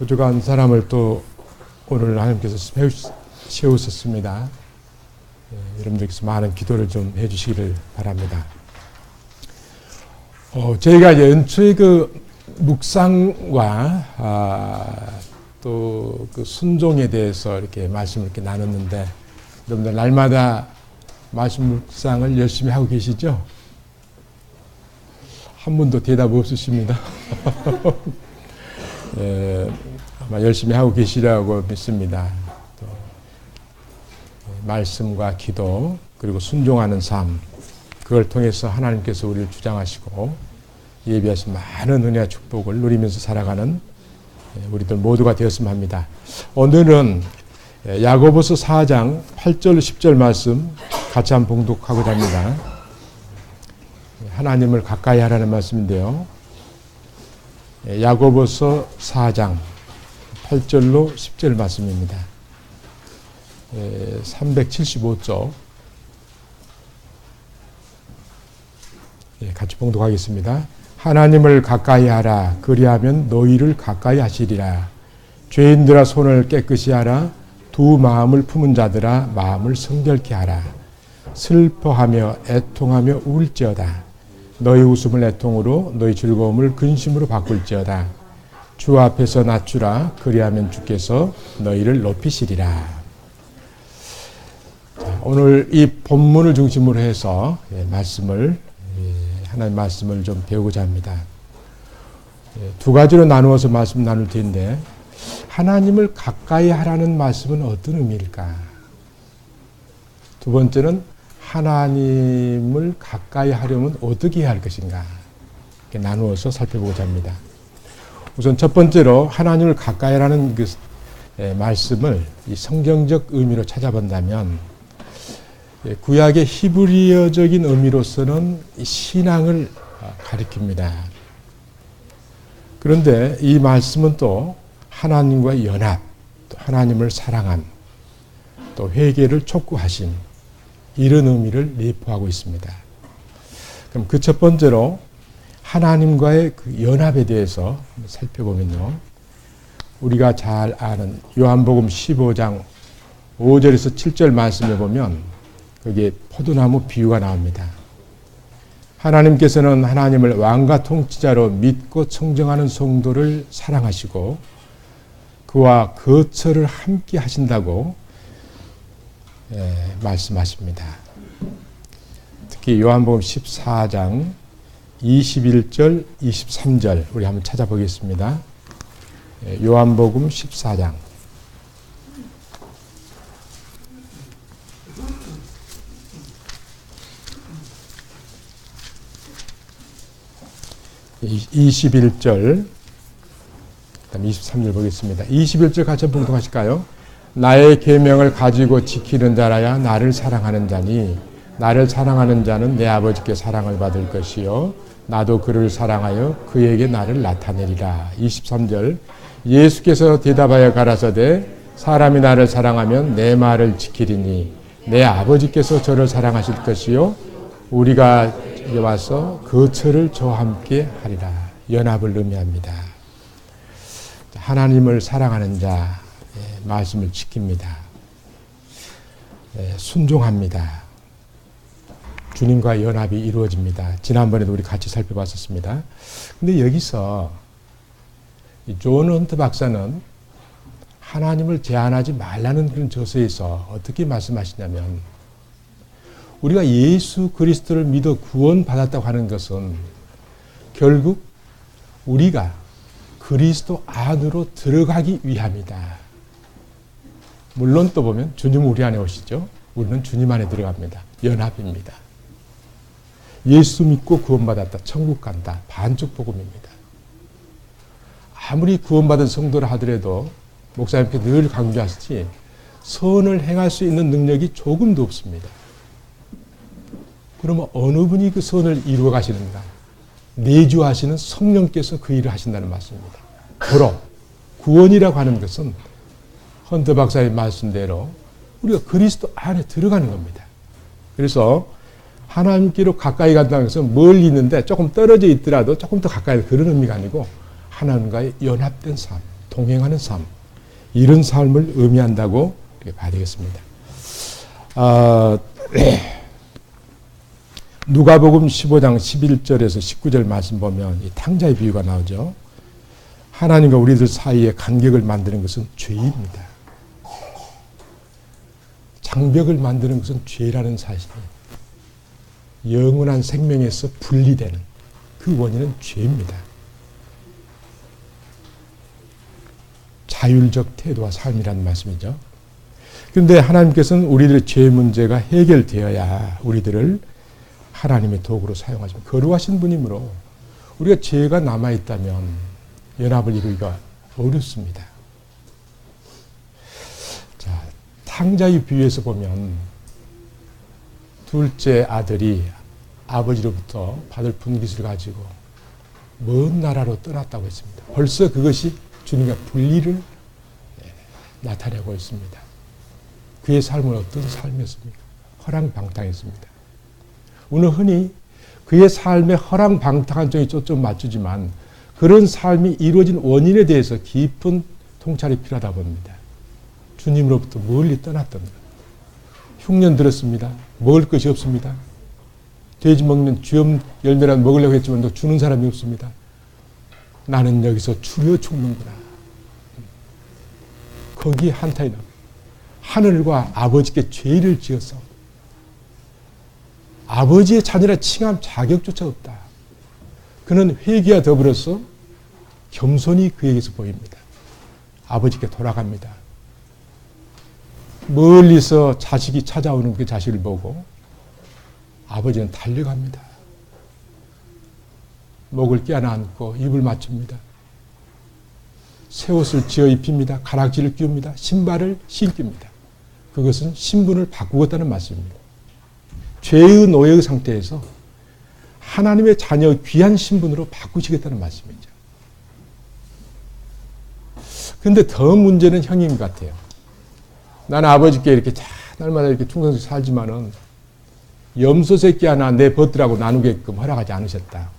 부족한 사람을 또 오늘 하나님께서 세우셨습니다. 여러분들께서 많은 기도를 좀 해주시기를 바랍니다. 저희가 이제 연초의 그 묵상과 또 그 순종에 대해서 이렇게 말씀을 이렇게 나눴는데, 여러분들 날마다 말씀 묵상을 열심히 하고 계시죠? 한 분도 대답 없으십니다. 아마 열심히 하고 계시라고 믿습니다. 또 말씀과 기도 그리고 순종하는 삶, 그걸 통해서 하나님께서 우리를 주장하시고 예비하신 많은 은혜와 축복을 누리면서 살아가는 우리들 모두가 되었으면 합니다. 오늘은 야고보서 4장 8절 10절 말씀 같이 한번 봉독하고자 합니다. 하나님을 가까이 하라는 말씀인데요. 야고보서 4장 8절로 10절 말씀입니다. 375쪽 같이 봉독하겠습니다. 하나님을 가까이 하라. 그리하면 너희를 가까이 하시리라. 죄인들아 손을 깨끗이 하라. 두 마음을 품은 자들아 마음을 성결케 하라. 슬퍼하며 애통하며 울지어다. 너희 웃음을 애통으로 너희 즐거움을 근심으로 바꿀지어다. 주 앞에서 낮추라. 그리하면 주께서 너희를 높이시리라. 자, 오늘 이 본문을 중심으로 해서 하나님 말씀을 좀 배우고자 합니다. 두 가지로 나누어서 말씀 나눌 텐데, 하나님을 가까이 하라는 말씀은 어떤 의미일까? 두 번째는 하나님을 가까이 하려면 어떻게 해야 할 것인가? 이렇게 나누어서 살펴보고자 합니다. 우선 첫 번째로 하나님을 가까이 하라는 그 말씀을 이 성경적 의미로 찾아본다면, 구약의 히브리어적인 의미로서는 신앙을 가리킵니다. 그런데 이 말씀은 또 하나님과의 연합, 또 하나님을 사랑함, 또 회개를 촉구하심, 이런 의미를 내포하고 있습니다. 그럼 그 첫 번째로 하나님과의 그 연합에 대해서 살펴보면요, 우리가 잘 아는 요한복음 15장 5절에서 7절 말씀에 보면 거기에 포도나무 비유가 나옵니다. 하나님께서는 하나님을 왕과 통치자로 믿고 청정하는 성도를 사랑하시고 그와 거처를 함께 하신다고 말씀하십니다. 특히 요한복음 14장 21절, 23절 우리 한번 찾아보겠습니다. 요한복음 14장 21절, 그다음 23절 보겠습니다. 21절 같이 봉독하실까요? 나의 계명을 가지고 지키는 자라야 나를 사랑하는 자니 나를 사랑하는 자는 내 아버지께 사랑을 받을 것이요 나도 그를 사랑하여 그에게 나를 나타내리라. 23절 예수께서 대답하여 가라사대 사람이 나를 사랑하면 내 말을 지키리니 내 아버지께서 저를 사랑하실 것이요 우리가 여기 와서 거처를 저와 함께 하리라. 연합을 의미합니다. 하나님을 사랑하는 자, 말씀을 지킵니다. 순종합니다. 주님과 연합이 이루어집니다. 지난번에도 우리 같이 살펴봤었습니다. 근데 여기서 존 헌트 박사는 하나님을 제한하지 말라는 그런 저서에서 어떻게 말씀하시냐면, 우리가 예수 그리스도를 믿어 구원받았다고 하는 것은 결국 우리가 그리스도 안으로 들어가기 위함이다. 물론 또 보면 주님은 우리 안에 오시죠. 우리는 주님 안에 들어갑니다. 연합입니다. 예수 믿고 구원받았다. 천국 간다. 반죽 복음입니다. 아무리 구원받은 성도라 하더라도 목사님께 늘 강조하시지 선을 행할 수 있는 능력이 조금도 없습니다. 그러면 어느 분이 그 선을 이루어 가시는가? 내주하시는 성령께서 그 일을 하신다는 말씀입니다. 바로 구원이라고 하는 것은 헌터 박사의 말씀대로 우리가 그리스도 안에 들어가는 겁니다. 그래서 하나님께로 가까이 간다는 것은 멀리 있는데 조금 떨어져 있더라도 조금 더 가까이, 그런 의미가 아니고 하나님과의 연합된 삶, 동행하는 삶, 이런 삶을 의미한다고 이렇게 봐야 되겠습니다. 누가복음 15장 11절에서 19절 말씀 보면 이 탕자의 비유가 나오죠. 하나님과 우리들 사이에 간격을 만드는 것은 죄입니다. 장벽을 만드는 것은 죄라는 사실이에요. 영원한 생명에서 분리되는 그 원인은 죄입니다. 자율적 태도와 삶이라는 말씀이죠. 그런데 하나님께서는 우리들의 죄 문제가 해결되어야 우리들을 하나님의 도구로 사용하시면 거룩하신 분이므로 우리가 죄가 남아있다면 연합을 이루기가 어렵습니다. 자, 탕자의 비유에서 보면 둘째 아들이 아버지로부터 받을 분깃을 가지고 먼 나라로 떠났다고 했습니다. 벌써 그것이 주님과 분리를 나타내고 있습니다. 그의 삶은 어떤 삶이었습니까? 허랑방탕했습니다. 오늘 흔히 그의 삶의 허랑방탕한 쪽에 초점 맞추지만 그런 삶이 이루어진 원인에 대해서 깊은 통찰이 필요하다 봅니다. 주님으로부터 멀리 떠났던 것. 흉년 들었습니다. 먹을 것이 없습니다. 돼지 먹는 쥐염 열매라도 먹으려고 했지만 주는 사람이 없습니다. 나는 여기서 추려 죽는구나. 거기에 한타에 나. 하늘과 아버지께 죄를 지어서 아버지의 자녀라 칭함 자격조차 없다. 그는 회개와 더불어서 겸손히 그에게서 보입니다. 아버지께 돌아갑니다. 멀리서 자식이 찾아오는 그 자식을 보고 아버지는 달려갑니다. 목을 껴안고 입을 맞춥니다. 새 옷을 지어 입힙니다. 가락지를 끼웁니다. 신발을 신깁니다. 그것은 신분을 바꾸겠다는 말씀입니다. 죄의 노예의 상태에서 하나님의 자녀의 귀한 신분으로 바꾸시겠다는 말씀이죠. 그런데 더 문제는 형님 같아요. 나는 아버지께 이렇게 날마다 이렇게 충성스럽게 살지만은 염소 새끼 하나 내 벗들하고 나누게끔 허락하지 않으셨다.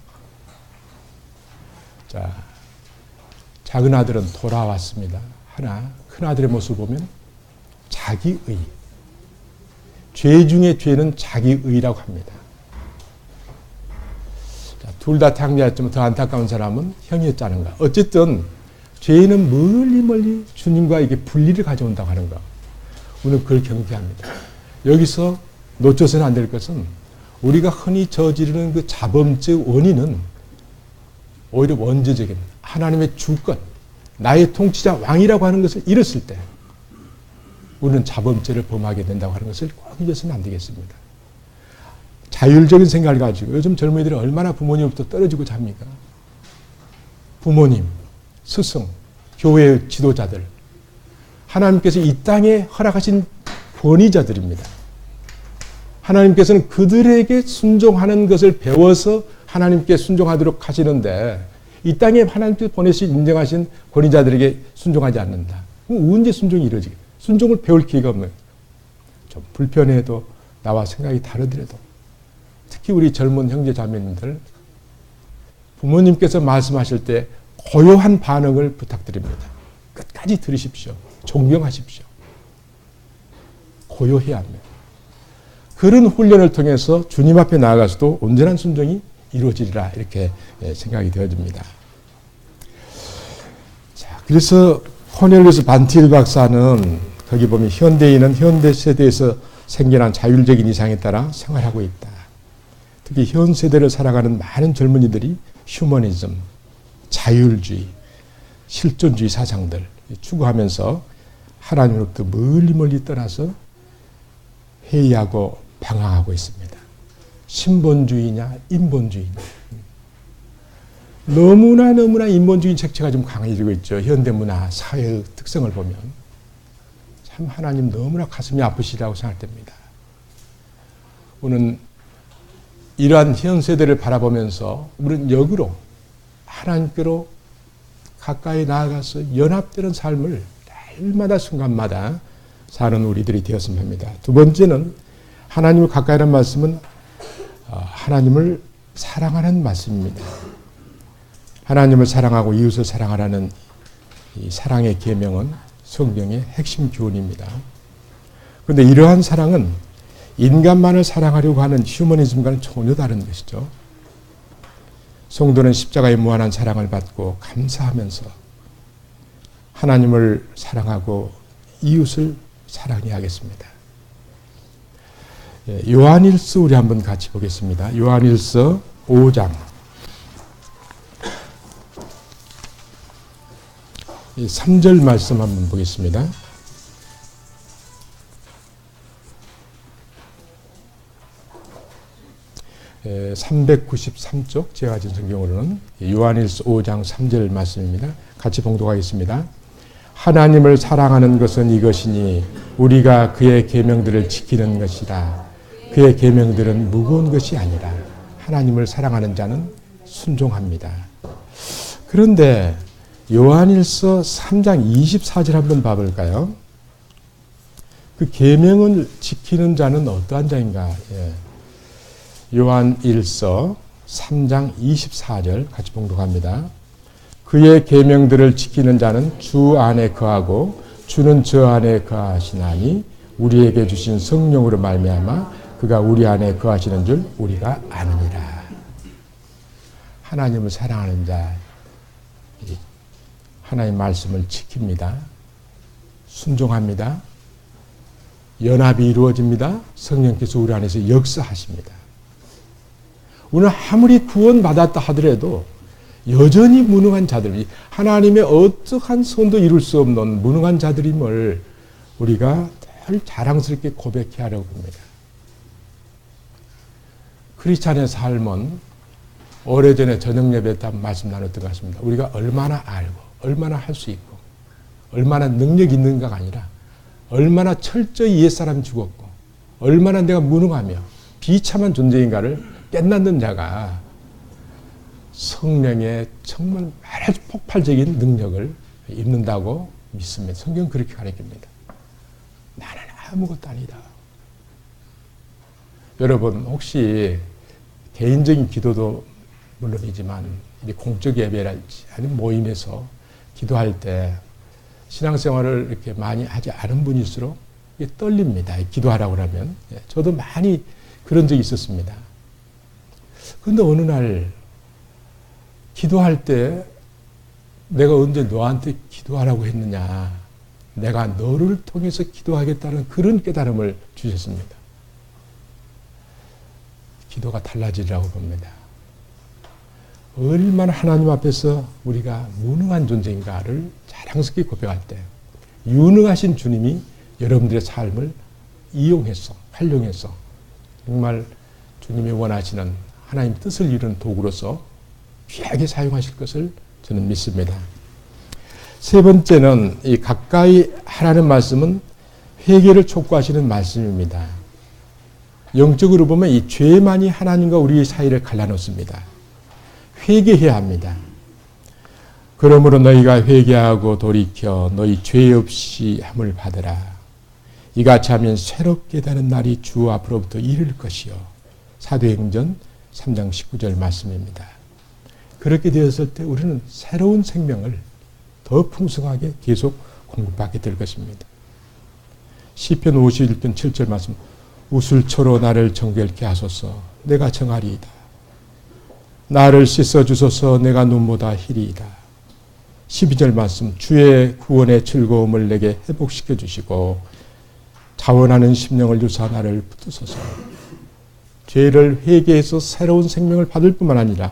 자, 작은 아들은 돌아왔습니다. 하나 큰 아들의 모습을 보면 자기의. 죄 중에 죄는 자기의라고 합니다. 둘 다 탕자였지만 더 안타까운 사람은 형이었자는가. 어쨌든 죄는 멀리 주님과 이게 분리를 가져온다고 하는 거. 우리는 그걸 경계합니다. 여기서 놓쳐서는 안 될 것은 우리가 흔히 저지르는 그 자범죄의 원인은 오히려 원죄적인 하나님의 주권, 나의 통치자 왕이라고 하는 것을 잃었을 때 우리는 자범죄를 범하게 된다고 하는 것을 꼭 잊어서는 안 되겠습니다. 자율적인 생각을 가지고 요즘 젊은이들은 얼마나 부모님부터 떨어지고 잡니까? 부모님, 스승, 교회의 지도자들, 하나님께서 이 땅에 허락하신 권위자들입니다. 하나님께서는 그들에게 순종하는 것을 배워서 하나님께 순종하도록 하시는데 이 땅에 하나님께서 보내신 인정하신 권위자들에게 순종하지 않는다. 그럼 언제 순종이 이루어지게? 순종을 배울 기회가 없는 거예요. 좀 불편해도 나와 생각이 다르더라도 특히 우리 젊은 형제 자매님들 부모님께서 말씀하실 때 고요한 반응을 부탁드립니다. 끝까지 들으십시오. 존경하십시오. 고요해야 합니다. 그런 훈련을 통해서 주님 앞에 나아가서도 온전한 순종이 이루어지리라 이렇게 생각이 되어집니다. 자, 그래서 코넬리우스 반티일 박사는 거기 보면 현대인은 현대 세대에서 생겨난 자율적인 이상에 따라 생활하고 있다. 특히 현 세대를 살아가는 많은 젊은이들이 휴머니즘, 자율주의, 실존주의 사상들 추구하면서 하나님으로부터 멀리 떠나서 회의하고 방황하고 있습니다. 신본주의냐 인본주의냐. 너무나 인본주의 색채가 좀 강해지고 있죠. 현대문화, 사회의 특성을 보면. 참 하나님 너무나 가슴이 아프시다고 생각됩니다. 우리는 이러한 현 세대를 바라보면서 우리는 역으로 하나님께로 가까이 나아가서 연합되는 삶을 날마다 순간마다 사는 우리들이 되었으면 합니다. 두 번째는 하나님을 가까이 하는 말씀은 하나님을 사랑하는 말씀입니다. 하나님을 사랑하고 이웃을 사랑하라는 이 사랑의 계명은 성경의 핵심 교훈입니다. 그런데 이러한 사랑은 인간만을 사랑하려고 하는 휴머니즘과는 전혀 다른 것이죠. 성도는 십자가의 무한한 사랑을 받고 감사하면서 하나님을 사랑하고 이웃을 사랑해야 하겠습니다. 요한일서 우리 한번 같이 보겠습니다. 요한일서 5장 3절 말씀 한번 보겠습니다. 예, 393쪽 제가 가진 성경으로는 요한일서 5장 3절 말씀입니다. 같이 봉독하겠습니다. 하나님을 사랑하는 것은 이것이니 우리가 그의 계명들을 지키는 것이라. 그의 계명들은 무거운 것이 아니라 하나님을 사랑하는 자는 순종합니다. 그런데 요한일서 3장 24절 한번 봐볼까요? 그 계명을 지키는 자는 어떠한 자인가? 예. 요한일서 3장 24절 같이 봉독합니다. 그의 계명들을 지키는 자는 주 안에 거하고 주는 저 안에 거하시나니 우리에게 주신 성령으로 말미암아 그가 우리 안에 거하시는 줄 우리가 아느니라. 하나님을 사랑하는 자, 하나님의 말씀을 지킵니다. 순종합니다. 연합이 이루어집니다. 성령께서 우리 안에서 역사하십니다. 우리는 아무리 구원받았다 하더라도 여전히 무능한 자들, 하나님의 어떠한 손도 이룰 수 없는 무능한 자들임을 우리가 늘 자랑스럽게 고백해야 하려고 합니다. 크리스찬의 삶은 오래전에 저녁 예배 때 말씀 나눴던 것 같습니다. 우리가 얼마나 알고 얼마나 할 수 있고 얼마나 능력이 있는가가 아니라 얼마나 철저히 옛사람이 죽었고 얼마나 내가 무능하며 비참한 존재인가를 깨닫는 자가 성령의 정말 아주 폭발적인 능력을 입는다고 믿습니다. 성경은 그렇게 가르칩니다. 나는 아무것도 아니다. 여러분 혹시 개인적인 기도도 물론이지만 공적 예배랄지 아니면 모임에서 기도할 때 신앙생활을 이렇게 많이 하지 않은 분일수록 떨립니다. 기도하라고 하면. 저도 많이 그런 적이 있었습니다. 그런데 어느 날 기도할 때 내가 언제 너한테 기도하라고 했느냐. 내가 너를 통해서 기도하겠다는 그런 깨달음을 주셨습니다. 기도가 달라지리라고 봅니다. 얼마나 하나님 앞에서 우리가 무능한 존재인가를 자랑스럽게 고백할 때 유능하신 주님이 여러분들의 삶을 이용해서 활용해서 정말 주님이 원하시는 하나님 뜻을 이루는 도구로서 귀하게 사용하실 것을 저는 믿습니다. 세 번째는 이 가까이 하라는 말씀은 회개를 촉구하시는 말씀입니다. 영적으로 보면 이 죄만이 하나님과 우리 사이를 갈라놓습니다. 회개해야 합니다. 그러므로 너희가 회개하고 돌이켜 너희 죄 없이 함을 받으라. 이같이 하면 새롭게 되는 날이 주 앞으로부터 이를 것이요. 사도행전 3장 19절 말씀입니다. 그렇게 되었을 때 우리는 새로운 생명을 더 풍성하게 계속 공급받게 될 것입니다. 시편 51편 7절 말씀. 우슬초로 나를 정결케 하소서. 내가 정하리이다. 나를 씻어주소서. 내가 눈보다 희리이다. 12절 말씀. 주의 구원의 즐거움을 내게 회복시켜 주시고 자원하는 심령을 주사 나를 붙드소서. 죄를 회개해서 새로운 생명을 받을 뿐만 아니라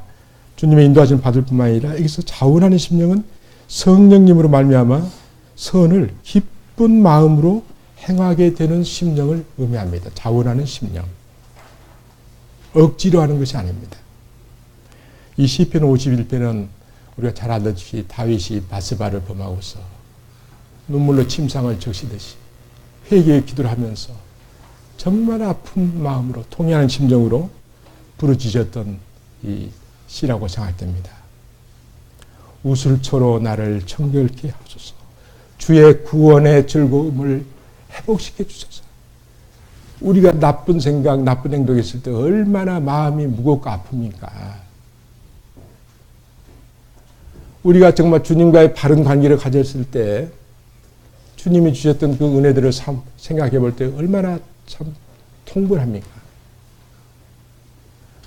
주님의 인도하심 받을 뿐만 아니라 여기서 자원하는 심령은 성령님으로 말미암아 선을 기쁜 마음으로 행하게 되는 심령을 의미합니다. 자원하는 심령. 억지로 하는 것이 아닙니다. 이 시편 51편은 우리가 잘 알듯이 다윗이 바스바를 범하고서 눈물로 침상을 적시듯이 회개의 기도를 하면서 정말 아픈 마음으로 통회하는 심정으로 부르짖었던 이 시라고 생각됩니다. 우슬초로 나를 정결케 하소서. 주의 구원의 즐거움을 회복시켜 주소서. 우리가 나쁜 생각, 나쁜 행동했을 때 얼마나 마음이 무겁고 아픕니까? 우리가 정말 주님과의 바른 관계를 가졌을 때 주님이 주셨던 그 은혜들을 생각해 볼 때 얼마나 참 통분합니까?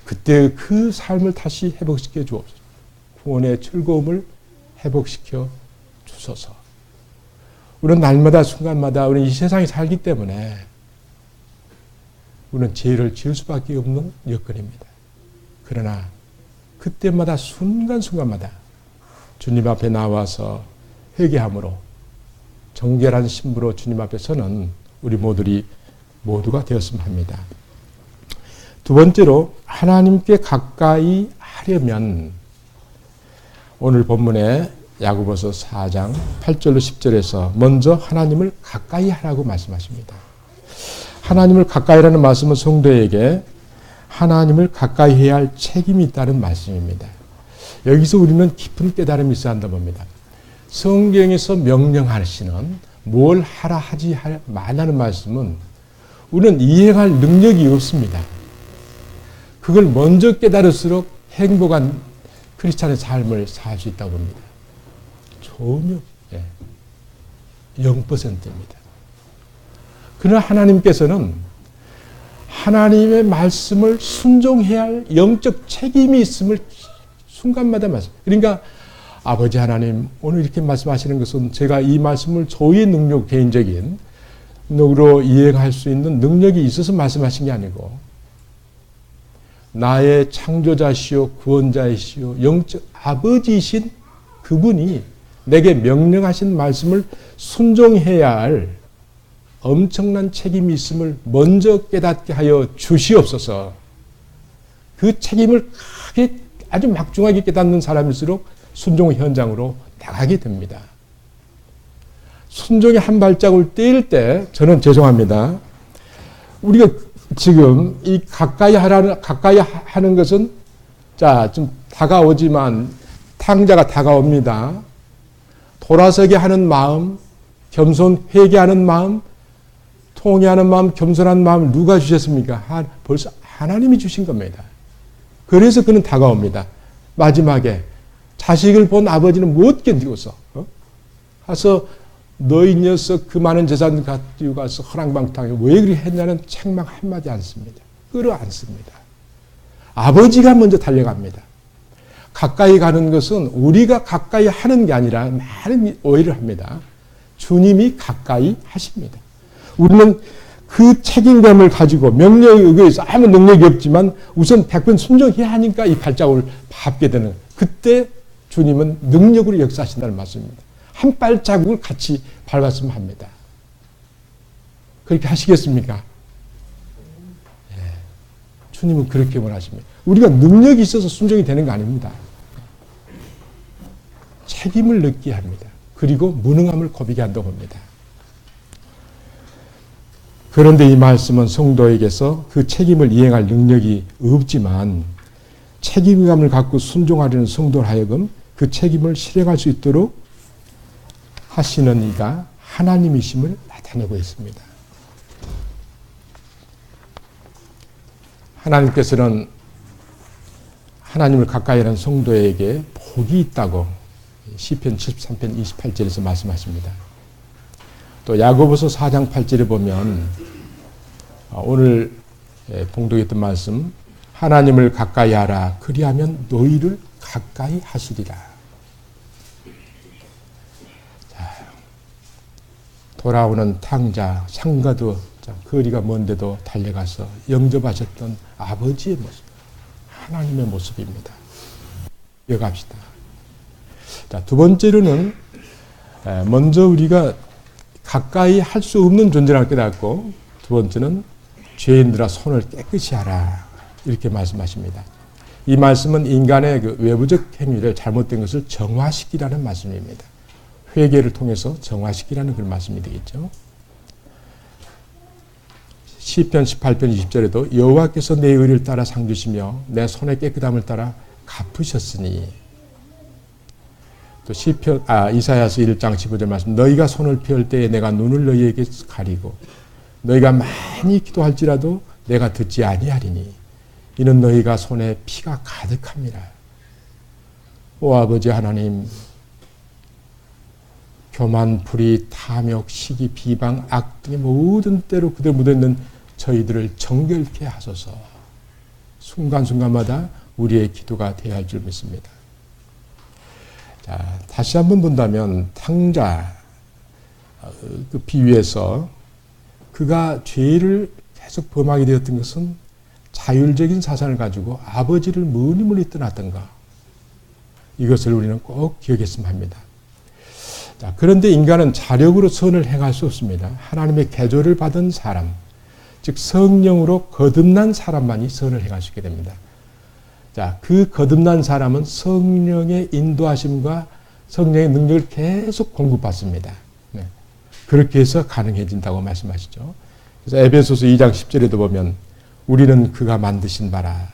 그때 그 삶을 다시 회복시켜 주옵소서. 구원의 즐거움을 회복시켜 주소서. 우리는 날마다 순간마다 우리는 이 세상에 살기 때문에 우리는 죄를 지을 수밖에 없는 여건입니다. 그러나 그때마다 순간순간마다 주님 앞에 나와서 회개함으로 정결한 신부로 주님 앞에 서는 우리 모두가 되었으면 합니다. 두 번째로 하나님께 가까이 하려면 오늘 본문에 야고보서 4장 8절로 10절에서 먼저 하나님을 가까이 하라고 말씀하십니다. 하나님을 가까이 하라는 말씀은 성도에게 하나님을 가까이 해야 할 책임이 있다는 말씀입니다. 여기서 우리는 깊은 깨달음이 있어야 한다 봅니다. 성경에서 명령하시는 뭘 하라 하지 말라는 말씀은 우리는 이행할 능력이 없습니다. 그걸 먼저 깨달을수록 행복한 크리스찬의 삶을 살 수 있다고 봅니다. 전혀 0%입니다. 그러나 하나님께서는 하나님의 말씀을 순종해야 할 영적 책임이 있음을 순간마다 말씀. 그러니까 아버지 하나님 오늘 이렇게 말씀하시는 것은 제가 이 말씀을 저의 능력 개인적인 능력으로 이행할 수 있는 능력이 있어서 말씀하신 게 아니고 나의 창조자시오 구원자이시오 영적 아버지이신 그분이 내게 명령하신 말씀을 순종해야 할 엄청난 책임이 있음을 먼저 깨닫게 하여 주시옵소서. 그 책임을 크게 아주 막중하게 깨닫는 사람일수록 순종 현장으로 나가게 됩니다. 순종의 한 발자국을 떼일 때 저는 죄송합니다. 우리가 지금 이 가까이 하는 것은 좀 다가오지만 탕자가 다가옵니다. 돌아서게 하는 마음, 겸손 회개하는 마음, 통회하는 마음, 겸손한 마음을 누가 주셨습니까? 벌써 하나님이 주신 겁니다. 그래서 그는 다가옵니다. 마지막에 자식을 본 아버지는 못 견디고서 가서 너희 녀석 그 많은 재산 가지고 가서 허랑방탕해 왜 그렇게 했냐는 책망 한마디 안 씁니다. 끌어안습니다. 아버지가 먼저 달려갑니다. 가까이 가는 것은 우리가 가까이 하는 게 아니라 많은 오해를 합니다. 주님이 가까이 하십니다. 우리는 그 책임감을 가지고 명령에 의해서 아무 능력이 없지만 우선 100번 순종해야 하니까 이 발자국을 밟게 되는 그때 주님은 능력으로 역사하신다는 말씀입니다. 한 발자국을 같이 밟았으면 합니다. 그렇게 하시겠습니까? 예. 주님은 그렇게 원하십니다. 우리가 능력이 있어서 순종이 되는 거 아닙니다. 책임을 느끼게 합니다. 그리고 무능함을 고백하게 한다고 합니다. 그런데 이 말씀은 성도에게서 그 책임을 이행할 능력이 없지만 책임감을 갖고 순종하려는 성도를 하여금 그 책임을 실행할 수 있도록 하시는 이가 하나님이심을 나타내고 있습니다. 하나님께서는 하나님을 가까이 하는 성도에게 복이 있다고 시편 73편 28절에서 말씀하십니다. 또 야고보서 4장 8절에 보면 오늘 봉독했던 말씀 하나님을 가까이 하라 그리하면 너희를 가까이 하시리라. 자, 돌아오는 탕자 상가도 거리가 먼데도 달려가서 영접하셨던 아버지의 모습 하나님의 모습입니다. 기억합시다. 자, 두 번째로는 먼저 우리가 가까이 할 수 없는 존재라고 깨닫고 두 번째는 죄인들아 손을 깨끗이 하라 이렇게 말씀하십니다. 이 말씀은 인간의 그 외부적 행위를 잘못된 것을 정화시키라는 말씀입니다. 회개를 통해서 정화시키라는 그런 말씀이 되겠죠. 시편 18편 20절에도 여호와께서 내 의를 따라 상 주시며 내 손의 깨끗함을 따라 갚으셨으니 또 이사야서 1장 15절 말씀 너희가 손을 펼 때에 내가 눈을 너희에게 가리고 너희가 많이 기도할지라도 내가 듣지 아니하리니 이는 너희가 손에 피가 가득함이라. 오 아버지 하나님 교만, 불의, 탐욕, 시기, 비방, 악 등의 모든 때로 그대로 묻어있는 저희들을 정결케 하소서. 순간순간마다 우리의 기도가 되어야 할 줄 믿습니다. 자, 다시 한번 본다면 탕자 그 비유에서 그가 죄를 계속 범하게 되었던 것은 자율적인 사상을 가지고 아버지를 멀리 떠났던가. 이것을 우리는 꼭 기억했으면 합니다. 자, 그런데 인간은 자력으로 선을 행할 수 없습니다. 하나님의 계조를 받은 사람, 즉 성령으로 거듭난 사람만이 선을 행할 수 있게 됩니다. 자, 그 거듭난 사람은 성령의 인도하심과 성령의 능력을 계속 공급받습니다. 네. 그렇게 해서 가능해진다고 말씀하시죠. 그래서 에베소서 2장 10절에도 보면 우리는 그가 만드신 바라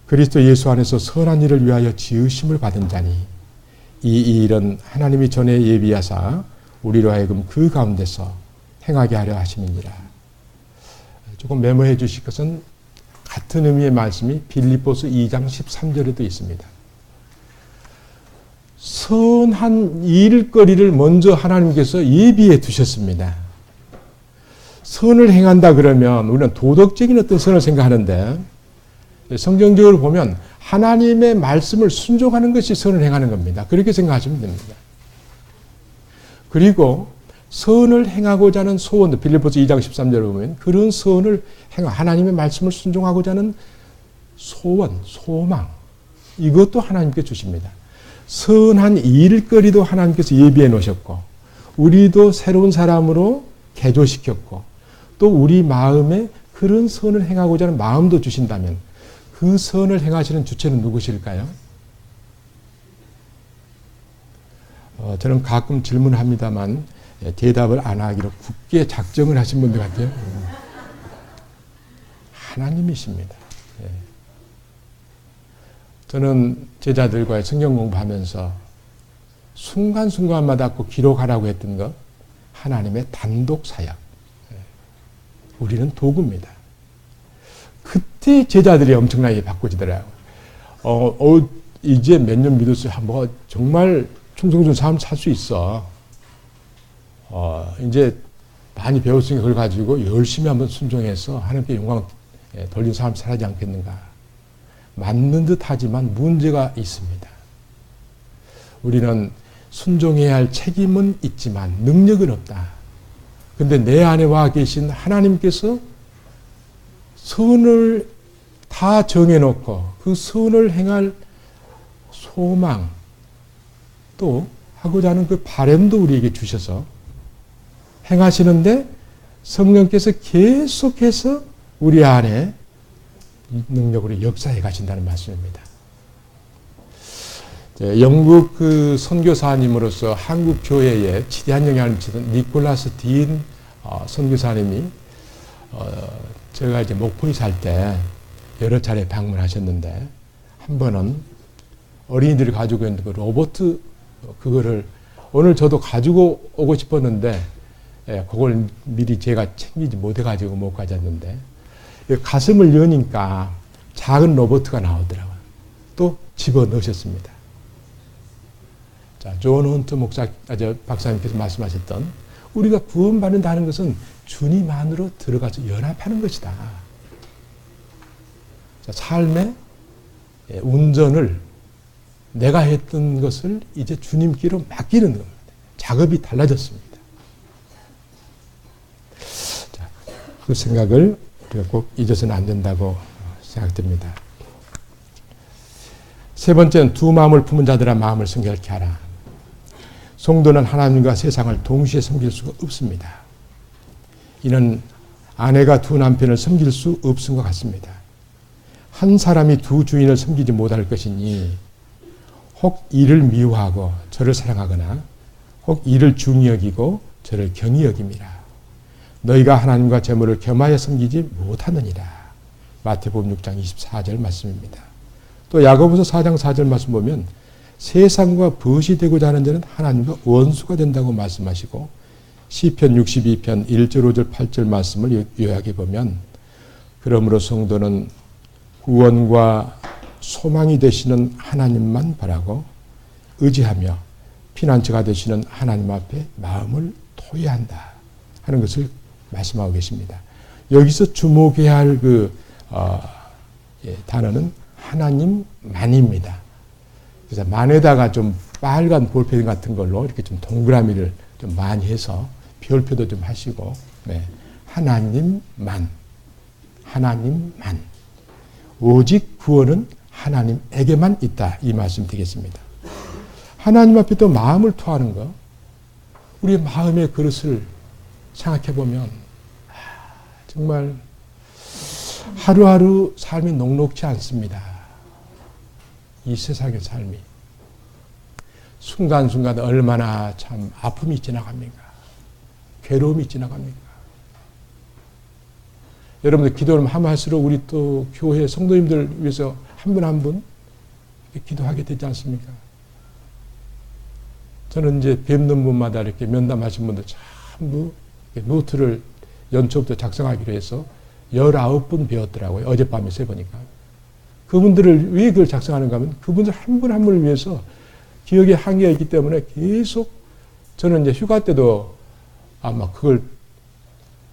그리스도 예수 안에서 선한 일을 위하여 지으심을 받은 자니 이 일은 하나님이 전에 예비하사 우리로 하여금 그 가운데서 행하게 하려 하심이니라. 조금 메모해 주실 것은 같은 의미의 말씀이 빌립보서 2장 13절에도 있습니다. 선한 일거리를 먼저 하나님께서 예비해 두셨습니다. 선을 행한다 그러면 우리는 도덕적인 어떤 선을 생각하는데 성경적으로 보면 하나님의 말씀을 순종하는 것이 선을 행하는 겁니다. 그렇게 생각하시면 됩니다. 그리고 선을 행하고자 하는 소원도 빌립보서 2장 13절에 보면 그런 선을 하나님의 말씀을 순종하고자 하는 소원, 소망 이것도 하나님께 주십니다. 선한 일거리도 하나님께서 예비해 놓으셨고 우리도 새로운 사람으로 개조시켰고 또 우리 마음에 그런 선을 행하고자 하는 마음도 주신다면 그 선을 행하시는 주체는 누구실까요? 저는 가끔 질문합니다만 대답을 안 하기로 굳게 작정을 하신 분들 같아요. 하나님이십니다. 저는 제자들과의 성경 공부하면서 순간순간마다 꼭 기록하라고 했던 것 하나님의 단독 사역. 우리는 도구입니다. 그때 제자들이 엄청나게 바꿔지더라고요. 이제 몇 년 믿었어요. 뭐 정말 충성스러운 삶을 살 수 있어. 이제 많이 배웠으니까 그걸 가지고 열심히 한번 순종해서 하나님께 영광 돌린 삶을 살아지 않겠는가. 맞는 듯 하지만 문제가 있습니다. 우리는 순종해야 할 책임은 있지만 능력은 없다. 근데 내 안에 와 계신 하나님께서 선을 다 정해놓고 그 선을 행할 소망 또 하고자 하는 그 바람도 우리에게 주셔서 행하시는데 성령께서 계속해서 우리 안에 능력으로 역사해 가신다는 말씀입니다. 영국 그 선교사님으로서 한국 교회에 지대한 영향을 미치던 니콜라스 딘 선교사님이 제가 이제 목포에 살 때 여러 차례 방문하셨는데 한 번은 어린이들이 가지고 있는 그 로봇 그거를 오늘 저도 가지고 오고 싶었는데 그걸 미리 제가 챙기지 못해가지고 못 가졌는데 가슴을 여니까 작은 로봇가 나오더라고요. 또 집어넣으셨습니다. 자, 존 헌트 박사님께서 말씀하셨던 우리가 구원받는다는 것은 주님 안으로 들어가서 연합하는 것이다. 자, 삶의 운전을 내가 했던 것을 이제 주님께로 맡기는 겁니다. 작업이 달라졌습니다. 자, 그 생각을 우리가 꼭 잊어서는 안 된다고 생각됩니다. 세 번째는 두 마음을 품은 자들아 마음을 성결케 하라. 성도는 하나님과 세상을 동시에 섬길 수가 없습니다. 이는 아내가 두 남편을 섬길 수 없은 것 같습니다. 한 사람이 두 주인을 섬기지 못할 것이니 혹 이를 미워하고 저를 사랑하거나 혹 이를 중히 여기고 저를 경히 여김이라. 너희가 하나님과 재물을 겸하여 섬기지 못하느니라. 마태복음 6장 24절 말씀입니다. 또 야고보서 4장 4절 말씀 보면 세상과 벗이 되고자 하는 자는 하나님과 원수가 된다고 말씀하시고 시편 62편 1절 5절 8절 말씀을 요약해 보면 그러므로 성도는 구원과 소망이 되시는 하나님만 바라고 의지하며 피난처가 되시는 하나님 앞에 마음을 토의한다 하는 것을 말씀하고 계십니다. 여기서 주목해야 할 단어는 하나님만입니다. 그래서 만에다가 좀 빨간 볼펜 같은 걸로 이렇게 좀 동그라미를 좀 많이 해서 별표도 좀 하시고, 네. 하나님만. 오직 구원은 하나님에게만 있다. 이 말씀 되겠습니다. 하나님 앞에 또 마음을 토하는 거, 우리의 마음의 그릇을 생각해 보면 정말 하루하루 삶이 녹록지 않습니다. 이 세상의 삶이. 순간순간 얼마나 참 아픔이 지나갑니까? 괴로움이 지나갑니까? 여러분들 기도를 하면 할수록 우리 또 교회 성도님들 위해서 한 분 한 분 기도하게 되지 않습니까? 저는 이제 뵙는 분마다 이렇게 면담하신 분들 전부 노트를 연초부터 작성하기로 해서 19분 배웠더라고요. 어젯밤에 세보니까. 그분들을 왜 그걸 작성하는가 하면 그분들 한 분 한 분을 위해서 기억에 한계가 있기 때문에 계속 저는 이제 휴가 때도 아마 그걸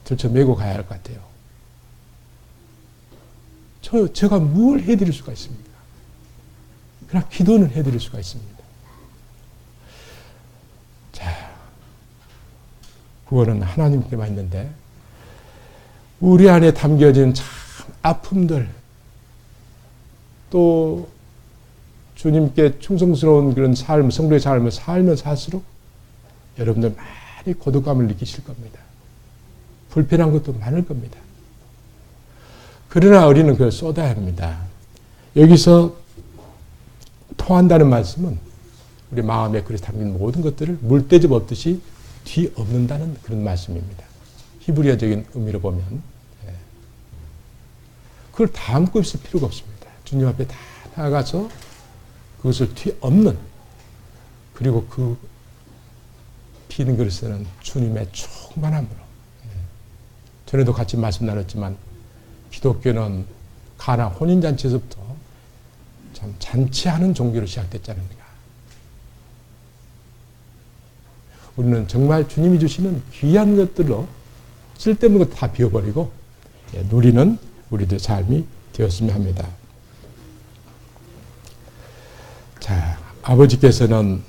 들쳐매고 가야 할 것 같아요. 제가 뭘 해드릴 수가 있습니까? 그냥 기도는 해드릴 수가 있습니다. 자, 구원은 하나님께만 있는데 우리 안에 담겨진 참 아픔들, 또 주님께 충성스러운 그런 삶, 성도의 삶을 살면 살수록 여러분들 많이 고독감을 느끼실 겁니다. 불편한 것도 많을 겁니다. 그러나 우리는 그걸 쏟아야 합니다. 여기서 토한다는 말씀은 우리 마음에 그릇에 담긴 모든 것들을 물대접 없듯이 뒤엎는다는 그런 말씀입니다. 히브리어적인 의미로 보면 그걸 다 안고 있을 필요가 없습니다. 주님 앞에 다 나아가서 그것을 뒤엎는, 그리고 그 비는 그릇에는 주님의 충만함으로. 전에도 같이 말씀 나눴지만 기독교는 가나 혼인잔치에서부터 참 잔치하는 종교로 시작됐지 않습니까? 우리는 정말 주님이 주시는 귀한 것들로 쓸데없는 것 다 비워버리고 누리는 우리들의 삶이 되었으면 합니다. 자, 아버지께서는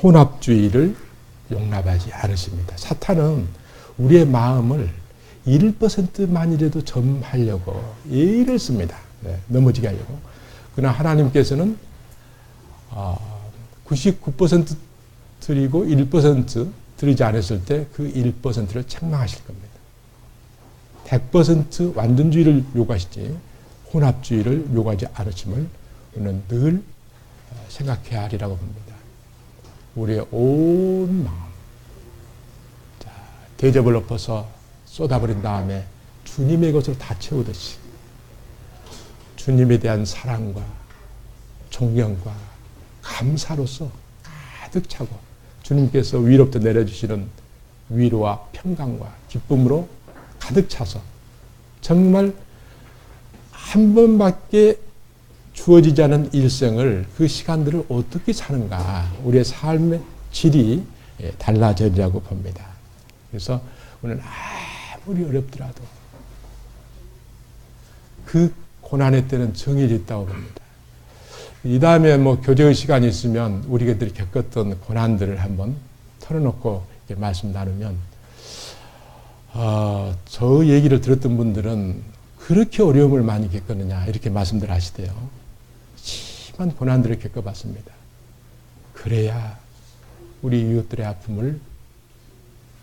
혼합주의를 용납하지 않으십니다. 사탄은 우리의 마음을 1%만이라도 점하려고 예를 씁니다. 넘어지게 하려고. 그러나 하나님께서는 99% 드리고 1% 드리지 않았을 때 그 1%를 책망하실 겁니다. 100% 완전주의를 요구하시지 혼합주의를 요구하지 않으심을 우리는 늘 생각해야 하리라고 봅니다. 우리의 온 마음, 자, 대접을 엎어서 쏟아버린 다음에 주님의 것으로 다 채우듯이 주님에 대한 사랑과 존경과 감사로서 가득 차고 주님께서 위로부터 내려주시는 위로와 평강과 기쁨으로 가득 차서 정말 한 번밖에 주어지지 않은 일생을, 그 시간들을 어떻게 사는가, 우리의 삶의 질이 달라지리라고 봅니다. 그래서 오늘 아무리 어렵더라도 그 고난의 때는 정의가 있다고 봅니다. 이 다음에 뭐 교제의 시간이 있으면 우리들이 겪었던 고난들을 한번 털어놓고 이렇게 말씀 나누면, 저 얘기를 들었던 분들은 그렇게 어려움을 많이 겪었느냐 이렇게 말씀들 하시대요. 심한 고난들을 겪어봤습니다. 그래야 우리 이웃들의 아픔을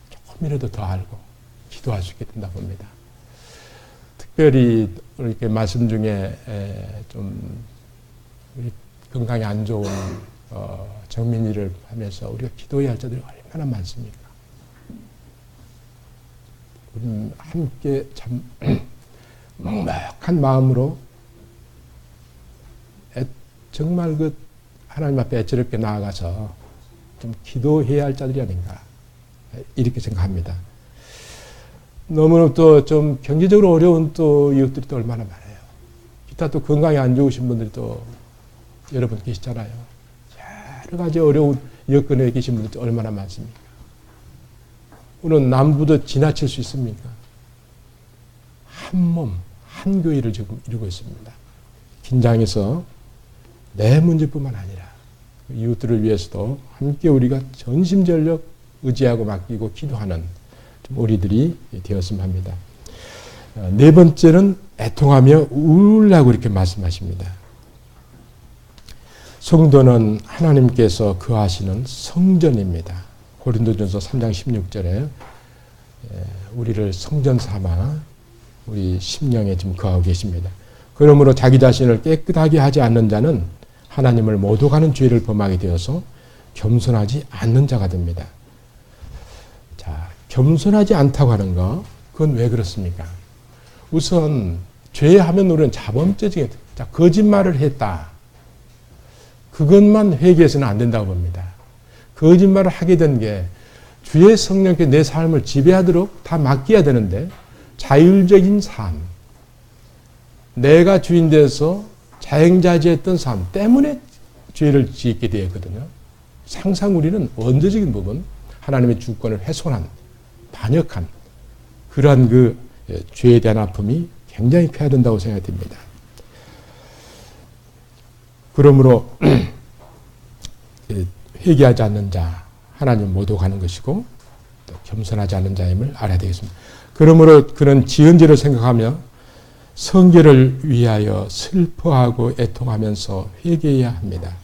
조금이라도 더 알고 기도할 수 있게 된다 봅니다. 특별히 이렇게 말씀 중에 좀 건강이 안 좋은 정민이를 하면서 우리가 기도해야 할 자들이 얼마나 많습니까? 우리는 함께 참 먹먹한 마음으로 정말 그 하나님 앞에 애처롭게 나아가서 좀 기도해야 할 자들이 아닌가 이렇게 생각합니다. 너무나 또 좀 경제적으로 어려운 또 이웃들이 또 얼마나 많아요. 기타 또 건강이 안 좋으신 분들이 또 여러분 계시잖아요. 여러 가지 어려운 여건에 계신 분들 얼마나 많습니까? 오늘 남부도 지나칠 수 있습니까? 한 몸, 한 교회를 지금 이루고 있습니다. 긴장해서 내 문제뿐만 아니라 이웃들을 위해서도 함께 우리가 전심전력 의지하고 맡기고 기도하는 우리들이 되었으면 합니다. 네 번째는 애통하며 울라고 이렇게 말씀하십니다. 성도는 하나님께서 거하시는 성전입니다. 고린도전서 3장 16절에 우리를 성전 삼아 우리 심령에 지금 거하고 계십니다. 그러므로 자기 자신을 깨끗하게 하지 않는 자는 하나님을 모독하는 죄를 범하게 되어서 겸손하지 않는 자가 됩니다. 자, 겸손하지 않다고 하는 거, 그건 왜 그렇습니까? 우선 죄하면 우리는 자범죄적인, 자, 거짓말을 했다. 그것만 회개해서는 안 된다고 봅니다. 거짓말을 하게 된 게 주의 성령께 내 삶을 지배하도록 다 맡겨야 되는데 자율적인 삶, 내가 주인 돼서 자행자재했던 삶 때문에 죄를 짓게 되었거든요. 항상 우리는 원죄적인 부분, 하나님의 주권을 훼손한, 반역한 그러한 그 죄에 대한 아픔이 굉장히 커야 된다고 생각됩니다. 그러므로 회개하지 않는 자, 하나님 모독하는 것이고 또 겸손하지 않는 자임을 알아야 되겠습니다. 그러므로 그런 지은 죄를 생각하며 성결을 위하여 슬퍼하고 애통하면서 회개해야 합니다.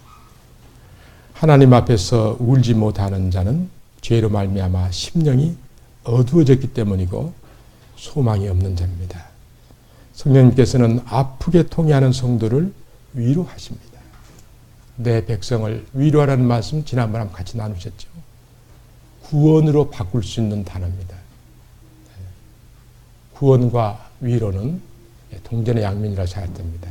하나님 앞에서 울지 못하는 자는 죄로 말미암아 심령이 어두워졌기 때문이고 소망이 없는 자입니다. 성령님께서는 아프게 통회하는 성도를 위로하십니다. 내 백성을 위로하라는 말씀 지난번에 한번 같이 나누셨죠. 구원으로 바꿀 수 있는 단어입니다. 구원과 위로는 동전의 양면이라고 생각됩니다.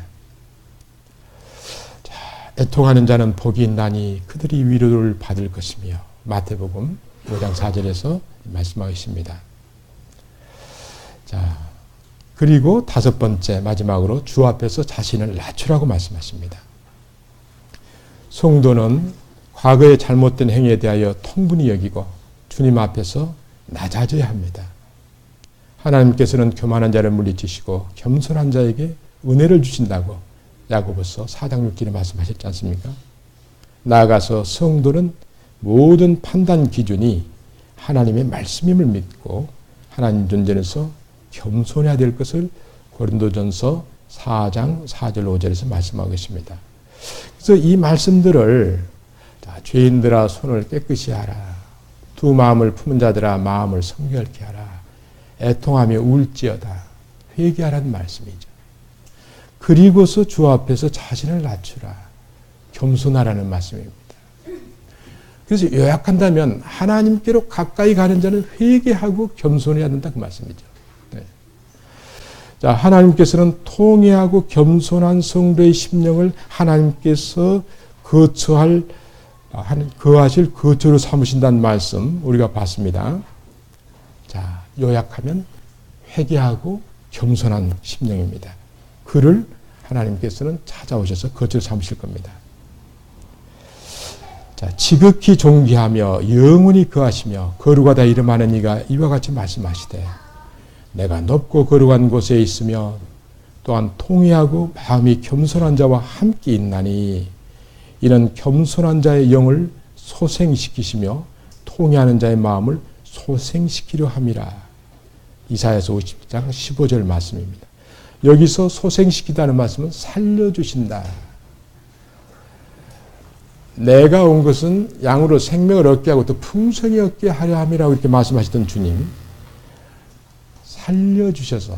자, 애통하는 자는 복이 있나니 그들이 위로를 받을 것이며 마태복음 5장 4절에서 말씀하고 있습니다. 자, 그리고 다섯 번째 마지막으로 주 앞에서 자신을 낮추라고 말씀하십니다. 성도는 과거의 잘못된 행위에 대하여 통분히 여기고 주님 앞에서 낮아져야 합니다. 하나님께서는 교만한 자를 물리치시고 겸손한 자에게 은혜를 주신다고 야고보서 4장 6절에 말씀하셨지 않습니까? 나아가서 성도는 모든 판단 기준이 하나님의 말씀임을 믿고 하나님 존재에서 겸손해야 될 것을 고린도전서 4장 4절 5절에서 말씀하고 계십니다. 그래서 이 말씀들을 죄인들아 손을 깨끗이 하라. 두 마음을 품은 자들아 마음을 성결케 하라. 애통하며 울지어다. 회개하라는 말씀이죠. 그리고서 주 앞에서 자신을 낮추라. 겸손하라는 말씀입니다. 그래서 요약한다면 하나님께로 가까이 가는 자는 회개하고 겸손해야 된다 그 말씀이죠. 네. 자, 하나님께서는 통회하고 겸손한 성도의 심령을 하나님께서 거하실 거처로 삼으신다는 말씀 우리가 봤습니다. 자, 요약하면 회개하고 겸손한 심령입니다. 그를 하나님께서는 찾아오셔서 거처로 삼으실 겁니다. 자, 지극히 존귀하며 영원히 거하시며 거룩하다 이름하는 이가 이와 같이 말씀하시되 내가 높고 거룩한 곳에 있으며 또한 통회하고 마음이 겸손한 자와 함께 있나니 이는 겸손한 자의 영을 소생시키시며 통회하는 자의 마음을 소생시키려 함이라. 이사야서 50장 15절 말씀입니다. 여기서 소생시키다는 말씀은 살려주신다. 내가 온 것은 양으로 생명을 얻게 하고 또 풍성히 얻게 하려 함이라고 이렇게 말씀하시던 주님, 살려주셔서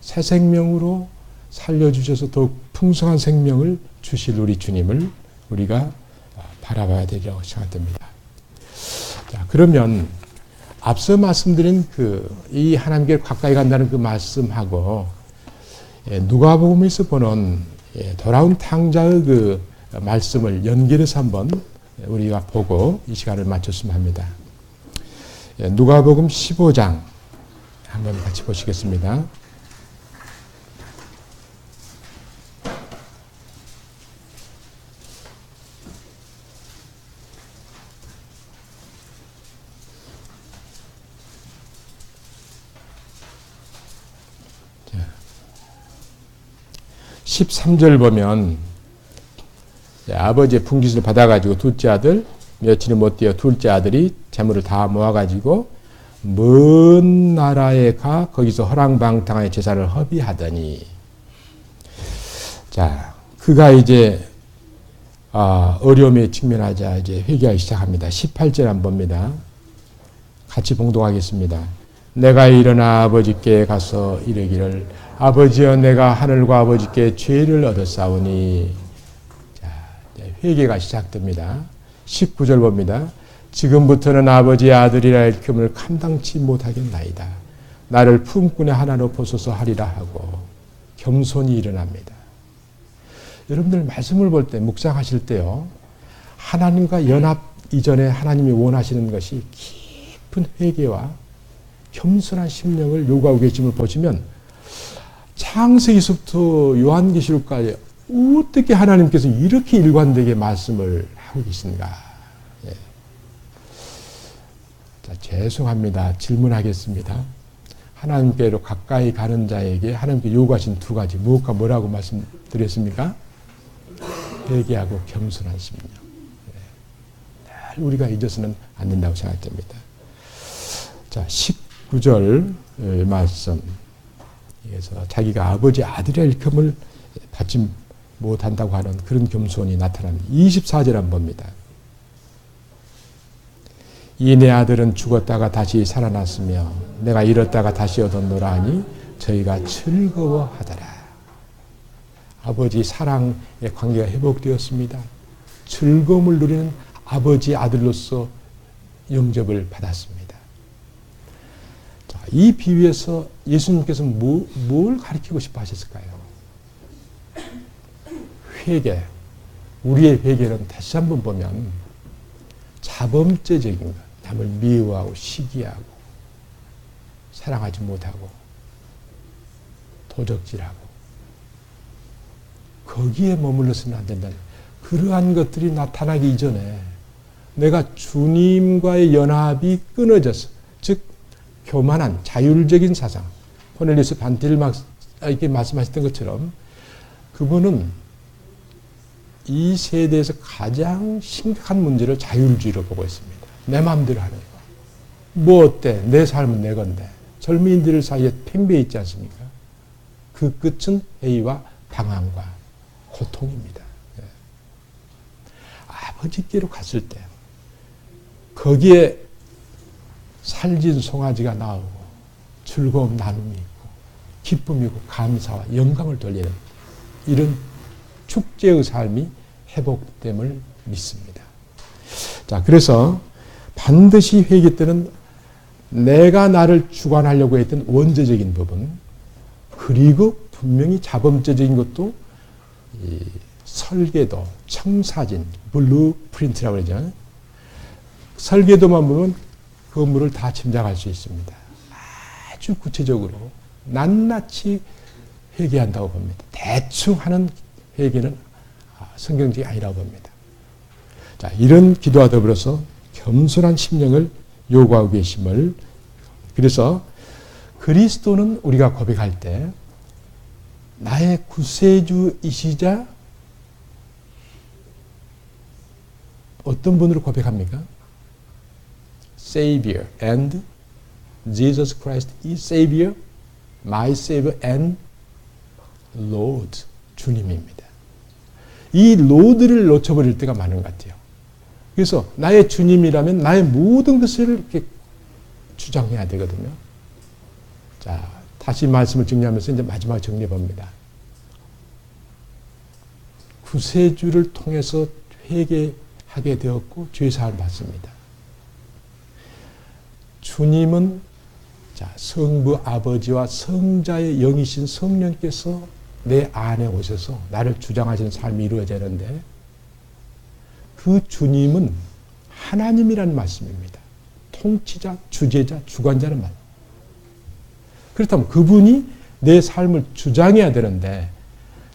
새 생명으로 살려주셔서 더욱 풍성한 생명을 주실 우리 주님을 우리가 바라봐야 되리라고 생각됩니다. 자, 그러면 앞서 말씀드린 이 하나님께 가까이 간다는 그 말씀하고 누가복음에서 보는 돌아온 탕자의 그 말씀을 연결해서 한번 우리가 보고 이 시간을 마쳤으면 합니다. 누가복음 15장 한번 같이 보시겠습니다. 13절 보면 아버지의 분깃을 받아가지고 둘째 아들, 며칠이 못 되어 둘째 아들이 재물을 다 모아가지고 먼 나라에 가 거기서 허랑방탕하게 제사를 허비하더니, 자, 그가 이제 어려움에 직면하자 이제 회개하기 시작합니다. 18절 한번 봅니다. 같이 봉독하겠습니다. 내가 일어나 아버지께 가서 이르기를 아버지여 내가 하늘과 아버지께 죄를 얻었사오니. 자, 회개가 시작됩니다. 19절 봅니다. 지금부터는 아버지의 아들이라 일금을 감당치 못하겠나이다. 나를 품꾼의 하나로 보소서 하리라 하고 겸손히 일어납니다. 여러분들 말씀을 볼 때, 묵상하실 때요, 하나님과 연합 이전에 하나님이 원하시는 것이 깊은 회개와 겸손한 심령을 요구하고 계심을 보시면 창세기서부터 요한계시록까지 어떻게 하나님께서 이렇게 일관되게 말씀을 하고 계신가. 예. 자, 죄송합니다. 질문하겠습니다. 하나님께로 가까이 가는 자에게 하나님께 요구하신 두 가지, 무엇과 뭐라고 말씀드렸습니까? 회개하고 겸손한 심령. 늘 우리가 잊어서는 안 된다고 생각됩니다. 자, 19절 말씀. 그래서 자기가 아버지 아들의 일금을 받지 못한다고 하는 그런 겸손이 나타납니다. 24절 한번 봅니다. 이 내 아들은 죽었다가 다시 살아났으며 내가 잃었다가 다시 얻었노라 하니 저희가 즐거워하더라. 아버지 사랑의 관계가 회복되었습니다. 즐거움을 누리는 아버지 아들로서 영접을 받았습니다. 자, 이 비유에서 예수님께서 뭘 가르치고 싶어 하셨을까요? 회개. 우리의 회개는 다시 한번 보면 자범죄적인 것, 남을 미워하고 시기하고 사랑하지 못하고 도적질하고 거기에 머물러서는 안 된다. 그러한 것들이 나타나기 이전에 내가 주님과의 연합이 끊어져서, 즉 교만한 자율적인 사상, 코넬리우스 반티르마에게 말씀하셨던 것처럼 그분은 이 세대에서 가장 심각한 문제를 자율주의로 보고 있습니다. 내 마음대로 하는 거. 뭐 어때? 내 삶은 내 건데. 젊은이들 사이에 팽배해 있지 않습니까? 그 끝은 회의와 방황과 고통입니다. 아버지께로 갔을 때 거기에 살진 송아지가 나오고 즐거움 나눔이 있고 기쁨이고 감사와 영광을 돌리는 이런 축제의 삶이 회복됨을 믿습니다. 자, 그래서 반드시 회개 때는 내가 나를 주관하려고 했던 원죄적인 부분, 그리고 분명히 자범죄적인 것도 이 설계도, 청사진, 블루프린트라고 그러죠. 설계도만 보면 건물을 다 짐작할 수 있습니다. 아주 구체적으로 낱낱이 회개한다고 봅니다. 대충 하는 회개는 성경적이 아니라고 봅니다. 자, 이런 기도와 더불어서 겸손한 심령을 요구하고 계심을, 그래서 그리스도는 우리가 고백할 때 나의 구세주이시자 어떤 분으로 고백합니까? Savior and Jesus Christ is Savior, my Savior and Lord. 주님입니다. 이 Lord를 놓쳐버릴 때가 많은 것 같아요. 그래서 나의 주님이라면 나의 모든 것을 이렇게 주장해야 되거든요. 자, 다시 말씀을 정리하면서 이제 마지막 정리해 봅니다. 구세주를 통해서 회개하게 되었고 죄사함을 받습니다. 주님은 자, 성부 아버지와 성자의 영이신 성령께서 내 안에 오셔서 나를 주장하시는 삶이 이루어지는데, 그 주님은 하나님이라는 말씀입니다. 통치자, 주제자, 주관자는 말. 그렇다면 그분이 내 삶을 주장해야 되는데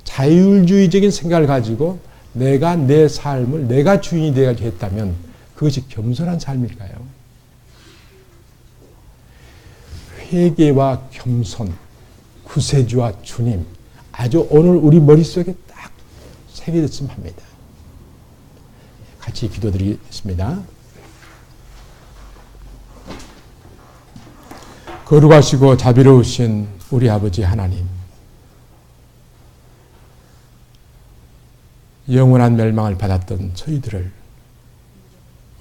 자율주의적인 생각을 가지고 내가 내 삶을 내가 주인이 되게 했다면 그것이 겸손한 삶일까요? 회개와 겸손, 구세주와 주님, 아주 오늘 우리 머릿속에 딱 새겨졌으면 합니다. 같이 기도드리겠습니다. 거룩하시고 자비로우신 우리 아버지 하나님, 영원한 멸망을 받았던 저희들을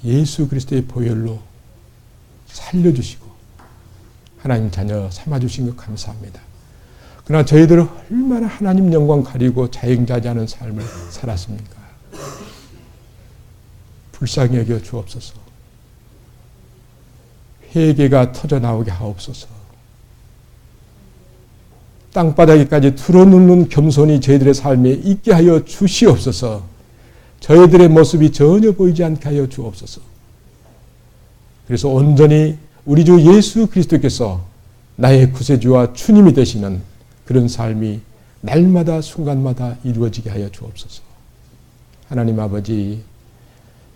예수 그리스도의 보혈로 살려주시고 하나님 자녀 삼아주신 것 감사합니다. 그러나 저희들은 얼마나 하나님 영광 가리고 자영자재하는 삶을 살았습니까? 불쌍히 여겨 주옵소서. 회개가 터져나오게 하옵소서. 땅바닥에까지 틀어눕는 겸손이 저희들의 삶에 있게 하여 주시옵소서. 저희들의 모습이 전혀 보이지 않게 하여 주옵소서. 그래서 온전히 우리 주 예수 그리스도께서 나의 구세주와 주님이 되시는 그런 삶이 날마다 순간마다 이루어지게 하여 주옵소서. 하나님 아버지,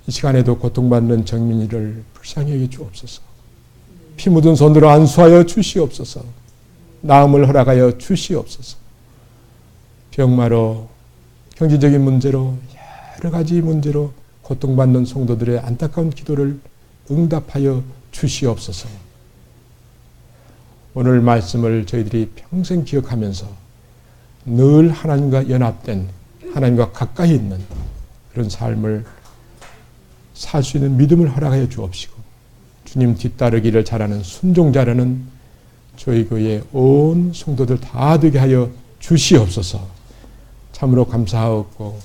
이 시간에도 고통받는 정민이를 불쌍히 여겨 주옵소서. 피 묻은 손으로 안수하여 주시옵소서. 나음을 허락하여 주시옵소서. 병마로, 경제적인 문제로, 여러 가지 문제로 고통받는 성도들의 안타까운 기도를 응답하여 주시옵소서. 오늘 말씀을 저희들이 평생 기억하면서 늘 하나님과 연합된, 하나님과 가까이 있는 그런 삶을 살 수 있는 믿음을 허락하여 주옵시고, 주님 뒤따르기를 잘하는 순종자라는 저희 교회의 온 성도들 다 되게 하여 주시옵소서. 참으로 감사하옵고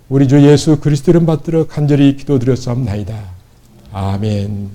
우리 주 예수 그리스도 이름 받들어 간절히 기도드렸사옵나이다. 아멘.